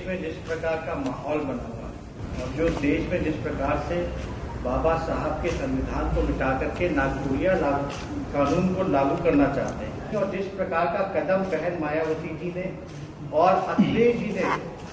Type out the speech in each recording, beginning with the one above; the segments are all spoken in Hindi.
में जिस प्रकार का माहौल बना हुआ है और जो देश में जिस प्रकार से बाबा साहब के संविधान को मिटा करके नागपुरिया कानून को लागू करना चाहते हैं और जिस प्रकार का कदम बहन मायावती जी ने और अखिलेश जी ने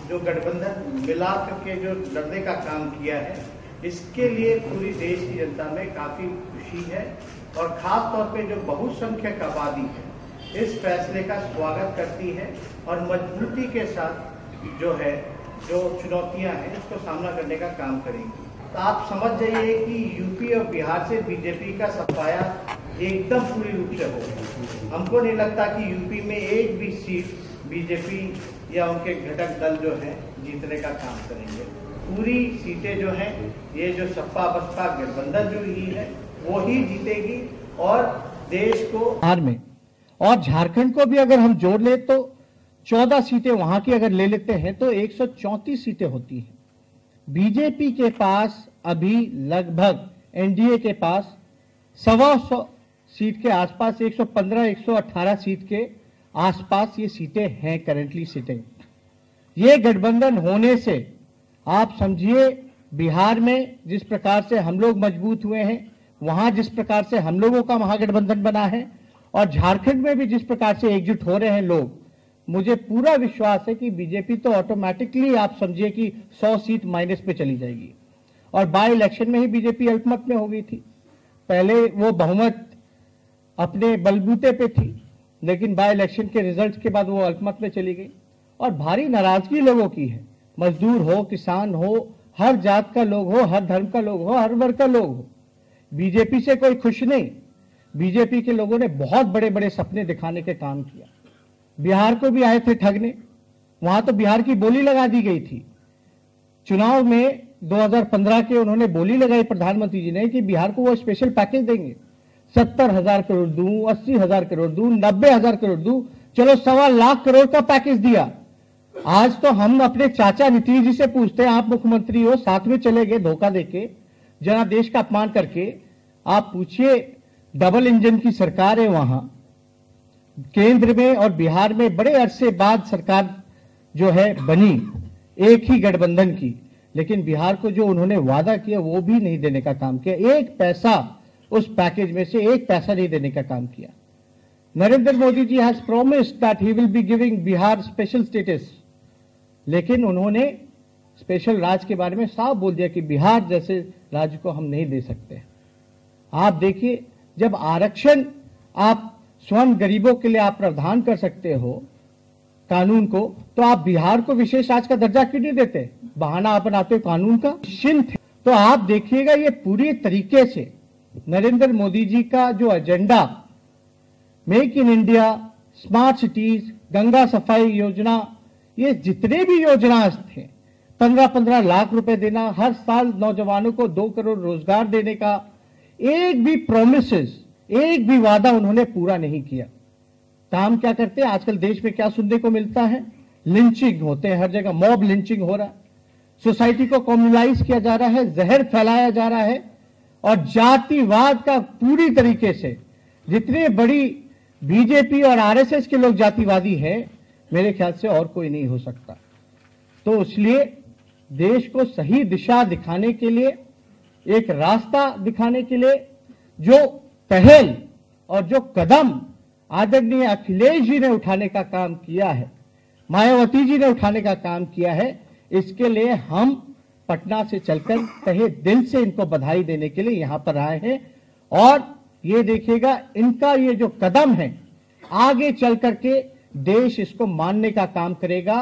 जो गठबंधन मिला करके जो लड़ने का काम किया है, इसके लिए पूरी देश की जनता में काफी खुशी है और खास तौर पे जो बहुसंख्यक आबादी है इस फैसले का स्वागत करती है और मजबूती के साथ जो चुनौतियां हैं इसको सामना करने का काम करेंगी। तो आप समझ जाइए कि यूपी और बिहार से बीजेपी का सफाया एकदम पूरी रूप से होगा। हमको नहीं लगता कि यूपी में एक भी सीट बीजेपी या उनके घटक दल जो है जीतने का काम करेंगे। पूरी सीटें जो हैं ये जो सपा बसपा गठबंधन जो ही है वो ही जीतेगी और देश को बिहार में और झारखंड को भी अगर हम जोड़ ले तो 14 सीटें वहां की अगर ले लेते हैं तो 134 सीटें होती हैं। बीजेपी के पास अभी लगभग एनडीए के पास 125 सीट के आसपास 115-118 सीट के आसपास ये सीटें हैं करंटली सीटें। ये गठबंधन होने से आप समझिए बिहार में जिस प्रकार से हम लोग मजबूत हुए हैं, वहां जिस प्रकार से हम लोगों का महागठबंधन बना है और झारखंड में भी जिस प्रकार से एकजुट हो रहे हैं लोग, मुझे पूरा विश्वास है कि बीजेपी तो ऑटोमेटिकली आप समझिए कि 100 सीट माइनस पे चली जाएगी। और बाय इलेक्शन में ही बीजेपी अल्पमत में हो गई थी। पहले वो बहुमत अपने बलबूते पे थी, लेकिन बाय इलेक्शन के रिजल्ट के बाद वो अल्पमत में चली गई और भारी नाराजगी लोगों की है। मजदूर हो, किसान हो, हर जात का लोग हो, हर धर्म का लोग हो, हर वर्ग का लोग हो, बीजेपी से कोई खुश नहीं। बीजेपी के लोगों ने बहुत बड़े बड़े सपने दिखाने के काम किया। बिहार को भी आए थे ठगने, वहां तो बिहार की बोली लगा दी गई थी। चुनाव में 2015 के उन्होंने बोली लगाई प्रधानमंत्री जी ने कि बिहार को वो स्पेशल पैकेज देंगे, 70,000 करोड़ दूं, 80,000 करोड़ दूं, 90,000 करोड़ दूं, चलो 1.25 लाख करोड़ का पैकेज दिया। आज तो हम अपने चाचा नीतीश जी से पूछते हैं, आप मुख्यमंत्री हो, साथ में चले गए धोखा देके, जनादेश का अपमान करके। आप पूछिए, डबल इंजन की सरकार है वहां केंद्र में और बिहार में, बड़े अरसे बाद सरकार जो है बनी एक ही गठबंधन की, लेकिन बिहार को जो उन्होंने वादा किया वो भी नहीं देने का काम किया। एक पैसा उस पैकेज में से एक पैसा नहीं देने का काम किया। Narendra Modi ji has promised that he will be giving Bihar special status, लेकिन उन्होंने स्पेशल राज्य के बारे में साफ बोल दिया कि बिहार जैसे राज्य को हम नहीं दे सकते। आप देखिए, जब आरक्षण आप स्वयं गरीबों के लिए आप प्रावधान कर सकते हो कानून को, तो आप बिहार को विशेष राज्य का दर्जा क्यों नहीं देते? बहाना अपनाते हो कानून का। निश्चिंत तो आप देखिएगा, ये पूरी तरीके से नरेंद्र मोदी जी का जो agenda, make in India, smart cities, Ganga सफाई योजना, ये जितने भी योजनाएं थे, 15-15 लाख रुपए देना, हर साल नौजवानों को 2 करोड़ रोजगार देने का, एक भी प्रोमिसेस, एक भी वादा उन्होंने पूरा नहीं किया। काम क्या करते हैं आजकल देश में? क्या सुनने को मिलता है? लिंचिंग होते हैं हर जगह, मॉब लिंचिंग हो रहा है, सोसाइटी को कम्युनलाइज किया जा रहा है, जहर फैलाया जा रहा है और जातिवाद का पूरी तरीके से, जितने बड़ी बीजेपी और आरएसएस के लोग जातिवादी हैं, मेरे ख्याल से और कोई नहीं हो सकता। तो इसलिए देश को सही दिशा दिखाने के लिए, एक रास्ता दिखाने के लिए जो पहल और जो कदम आदरणीय अखिलेश जी ने उठाने का काम किया है, मायावती जी ने उठाने का काम किया है, इसके लिए हम पटना से चलकर तहे दिल से इनको बधाई देने के लिए यहां पर आए हैं। और ये देखिएगा, इनका ये जो कदम है आगे चल करके देश इसको मानने का काम करेगा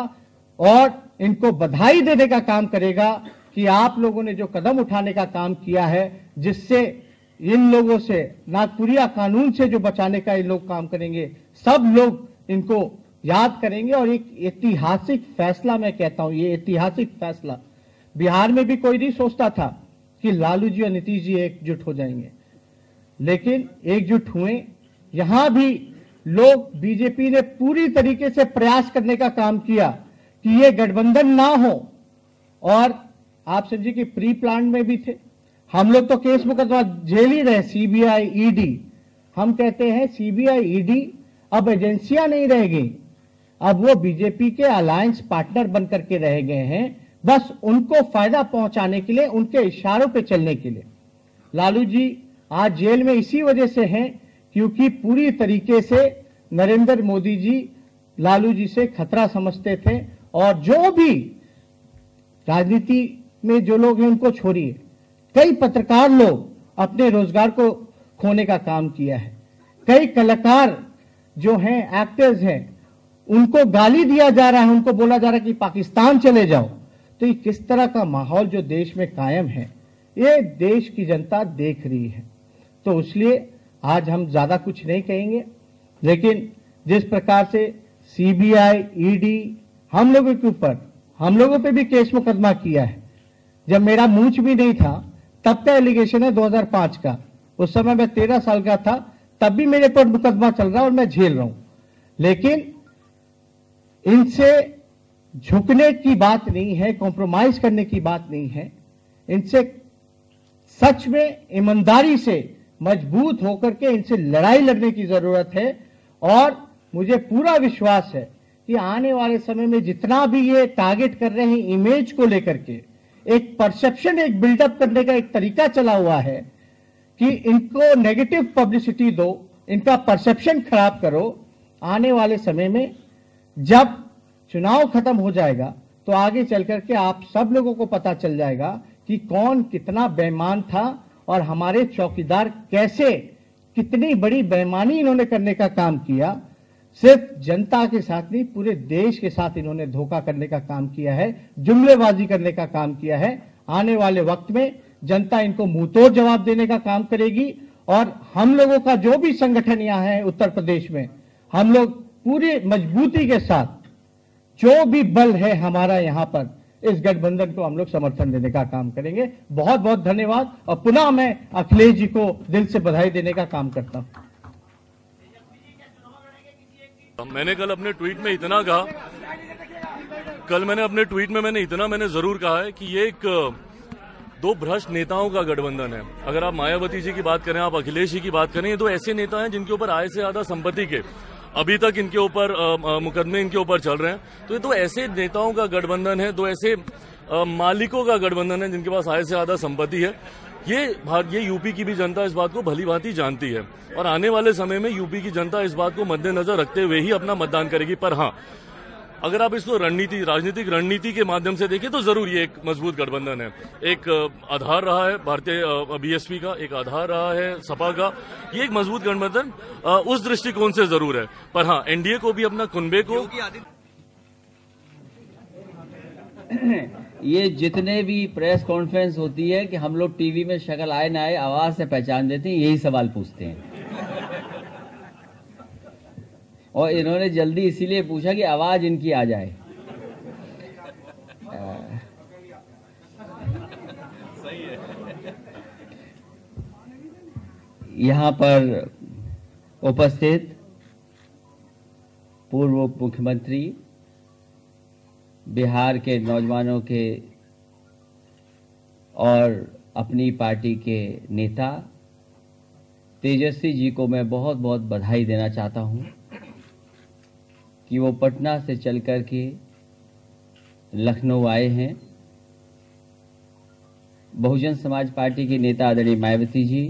और इनको बधाई देने का काम करेगा कि आप लोगों ने जो कदम उठाने का काम किया है, जिससे इन लोगों से, नागपुरिया कानून से जो बचाने का ये लोग काम करेंगे, सब लोग इनको याद करेंगे। और एक ऐतिहासिक फैसला, मैं कहता हूं ये ऐतिहासिक फैसला, बिहार में भी कोई नहीं सोचता था कि लालू जी और नीतीश जी एकजुट हो जाएंगे, लेकिन एकजुट हुए। यहां भी लोग, बीजेपी ने पूरी तरीके से प्रयास करने का काम किया कि ये गठबंधन ना हो, और आप समझिए कि प्री प्लान में भी थे। हम लोग तो केस मुकदमा झेल ही रहे, सीबीआई, ईडी। हम कहते हैं सीबीआई, ईडी अब एजेंसियां नहीं रहेगी, अब वो बीजेपी के अलायंस पार्टनर बनकर के रह गए हैं, बस उनको फायदा पहुंचाने के लिए, उनके इशारों पे चलने के लिए। लालू जी आज जेल में इसी वजह से हैं क्योंकि पूरी तरीके से नरेंद्र मोदी जी लालू जी से खतरा समझते थे, और जो भी राजनीति में जो लोग हैं उनको छोड़िए, कई पत्रकार लोग अपने रोजगार को खोने का काम किया है, कई कलाकार जो हैं, एक्टर्स हैं, उनको गाली दिया जा रहा है, उनको बोला जा रहा है कि पाकिस्तान चले जाओ। तो ये किस तरह का माहौल जो देश में कायम है, ये देश की जनता देख रही है। तो इसलिए आज हम ज्यादा कुछ नहीं कहेंगे, लेकिन जिस प्रकार से सीबीआई, ईडी हम लोगों के ऊपर, हम लोगों पे भी केस मुकदमा किया है। जब मेरा मूंछ भी नहीं था तब का एलिगेशन है 2005 का, उस समय मैं 13 साल का था, तब भी मेरे पर मुकदमा चल रहा है और मैं झेल रहा हूं। लेकिन इनसे झुकने की बात नहीं है, कॉम्प्रोमाइज करने की बात नहीं है, इनसे सच में ईमानदारी से मजबूत होकर के इनसे लड़ाई लड़ने की जरूरत है। और मुझे पूरा विश्वास है कि आने वाले समय में जितना भी ये टारगेट कर रहे हैं इमेज को लेकर के, एक परसेप्शन, एक बिल्डअप करने का एक तरीका चला हुआ है कि इनको नेगेटिव पब्लिसिटी दो, इनका परसेप्शन खराब करो। आने वाले समय में जब चुनाव खत्म हो जाएगा तो आगे चल करके आप सब लोगों को पता चल जाएगा कि कौन कितना बेईमान था और हमारे चौकीदार कैसे, कितनी बड़ी बेईमानी इन्होंने करने का काम किया। सिर्फ जनता के साथ नहीं, पूरे देश के साथ इन्होंने धोखा करने का काम किया है, जुमलेबाजी करने का काम किया है। आने वाले वक्त में जनता इनको मुंहतोड़ जवाब देने का काम करेगी। और हम लोगों का जो भी संगठन यहाँ है उत्तर प्रदेश में, हम लोग पूरी मजबूती के साथ, जो भी बल है हमारा यहाँ पर, इस गठबंधन को हम लोग समर्थन देने का काम करेंगे। बहुत बहुत धन्यवाद। और पुनः मैं अखिलेश जी को दिल से बधाई देने का काम करता हूँ। मैंने कल अपने ट्वीट में इतना कहा, मैंने जरूर कहा है कि ये एक दो भ्रष्ट नेताओं का गठबंधन है। अगर आप मायावती जी की बात करें, आप अखिलेश जी की बात करें, ये दो ऐसे नेता हैं जिनके ऊपर आय से ज्यादा संपत्ति के अभी तक इनके ऊपर मुकदमे इनके ऊपर चल रहे हैं। तो ये दो ऐसे नेताओं का गठबंधन है, दो ऐसे मालिकों का गठबंधन है जिनके पास आय से ज्यादा संपत्ति है। ये यूपी की भी जनता इस बात को भली भांति जानती है और आने वाले समय में यूपी की जनता इस बात को मद्देनजर रखते हुए ही अपना मतदान करेगी। पर हाँ, अगर आप इसको राजनीतिक रणनीति के माध्यम से देखें तो जरूर ये एक मजबूत गठबंधन है। एक आधार रहा है भारतीय बीएसपी का, एक आधार रहा है सपा का। ये एक मजबूत गठबंधन उस दृष्टिकोण से जरूर है। पर हाँ, एनडीए को भी अपना कुनबे को, ये जितने भी प्रेस कॉन्फ्रेंस होती है कि हम लोग टीवी में शक्ल आए ना आए आवाज से पहचान देते हैं, यही सवाल पूछते हैं। और इन्होंने जल्दी इसीलिए पूछा कि आवाज इनकी आ जाए। यहाँ पर उपस्थित पूर्व मुख्यमंत्री, बिहार के नौजवानों के और अपनी पार्टी के नेता तेजस्वी जी को मैं बहुत बहुत बधाई देना चाहता हूं कि वो पटना से चलकर के लखनऊ आए हैं। बहुजन समाज पार्टी के नेता आदरणीय मायावती जी,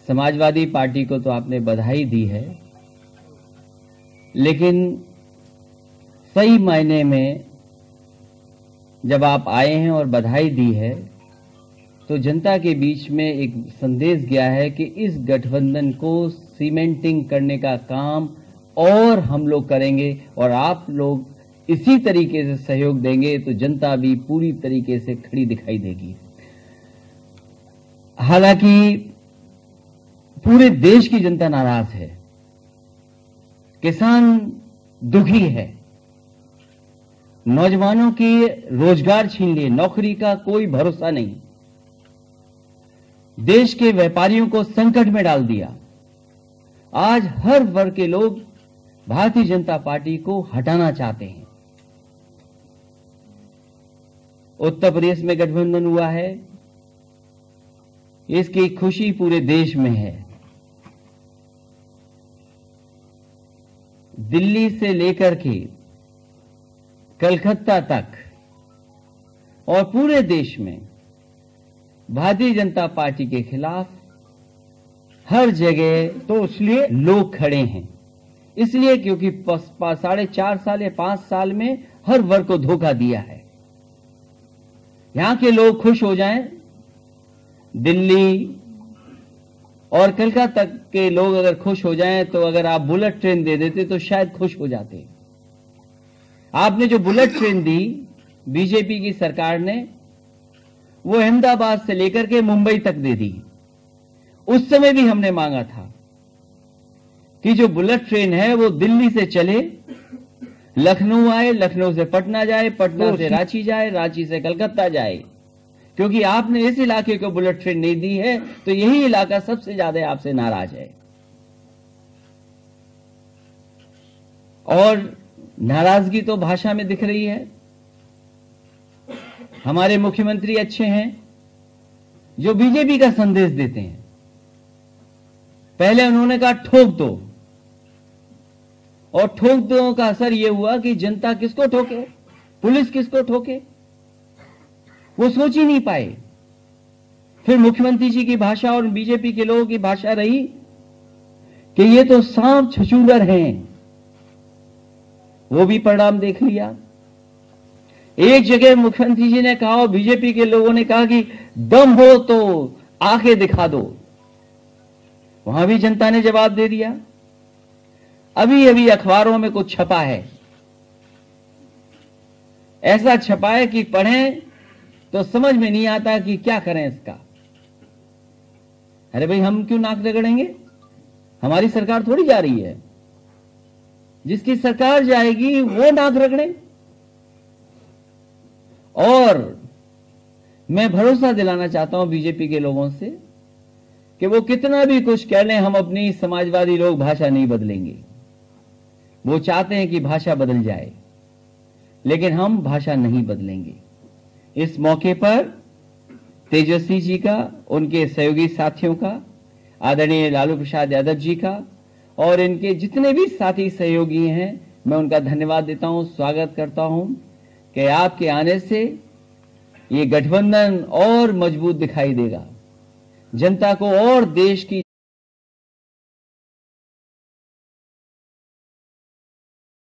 समाजवादी पार्टी को तो आपने बधाई दी है, लेकिन सही मायने में जब आप आए हैं और बधाई दी है तो जनता के बीच में एक संदेश गया है कि इस गठबंधन को सीमेंटिंग करने का काम और हम लोग करेंगे और आप लोग इसी तरीके से सहयोग देंगे तो जनता भी पूरी तरीके से खड़ी दिखाई देगी। हालांकि पूरे देश की जनता नाराज है, किसान दुखी है, नौजवानों के रोजगार छीन लिए, नौकरी का कोई भरोसा नहीं, देश के व्यापारियों को संकट में डाल दिया। आज हर वर्ग के लोग भारतीय जनता पार्टी को हटाना चाहते हैं। उत्तर प्रदेश में गठबंधन हुआ है, इसकी खुशी पूरे देश में है। दिल्ली से लेकर के कलकत्ता तक और पूरे देश में भारतीय जनता पार्टी के खिलाफ हर जगह तो इसलिए लोग खड़े हैं। इसलिए क्योंकि 4.5 साल या 5 साल में हर वर्ग को धोखा दिया है। यहां के लोग खुश हो जाएं, दिल्ली और कलकत्ता तक के लोग अगर खुश हो जाएं, तो अगर आप बुलेट ट्रेन दे देते तो शायद खुश हो जाते। आपने जो बुलेट ट्रेन दी बीजेपी की सरकार ने, वो अहमदाबाद से लेकर के मुंबई तक दे दी। उस समय भी हमने मांगा था कि जो बुलेट ट्रेन है वो दिल्ली से चले, लखनऊ आए, लखनऊ से पटना जाए, पटना से रांची जाए, रांची से कलकत्ता जाए। क्योंकि आपने इस इलाके को बुलेट ट्रेन नहीं दी है, तो यही इलाका सबसे ज्यादा आपसे नाराज है। और नाराजगी तो भाषा में दिख रही है। हमारे मुख्यमंत्री अच्छे हैं जो बीजेपी का संदेश देते हैं। पहले उन्होंने कहा ठोक दो, और ठोक दो का असर यह हुआ कि जनता किसको ठोके, पुलिस किसको ठोके, वो सोच ही नहीं पाए। फिर मुख्यमंत्री जी की भाषा और बीजेपी के लोगों की भाषा रही कि ये तो सांप छछूंदर हैं। वो भी परिणाम देख लिया। एक जगह मुख्यमंत्री जी ने कहा और बीजेपी के लोगों ने कहा कि दम हो तो आके दिखा दो। वहां भी जनता ने जवाब दे दिया। अभी अभी अखबारों में कुछ छपा है, ऐसा छपा है कि पढ़ें तो समझ में नहीं आता कि क्या करें इसका। अरे भाई, हम क्यों नाक रगड़ेंगे? हमारी सरकार थोड़ी जा रही है। जिसकी सरकार जाएगी वो नाक रगड़े। और मैं भरोसा दिलाना चाहता हूं बीजेपी के लोगों से कि वो कितना भी कुछ कह लें, हम अपनी समाजवादी लोग भाषा नहीं बदलेंगे। वो चाहते हैं कि भाषा बदल जाए, लेकिन हम भाषा नहीं बदलेंगे। इस मौके पर तेजस्वी जी का, उनके सहयोगी साथियों का, आदरणीय लालू प्रसाद यादव जी का और इनके जितने भी साथी सहयोगी हैं, मैं उनका धन्यवाद देता हूं, स्वागत करता हूं कि आपके आने से ये गठबंधन और मजबूत दिखाई देगा। जनता को और देश की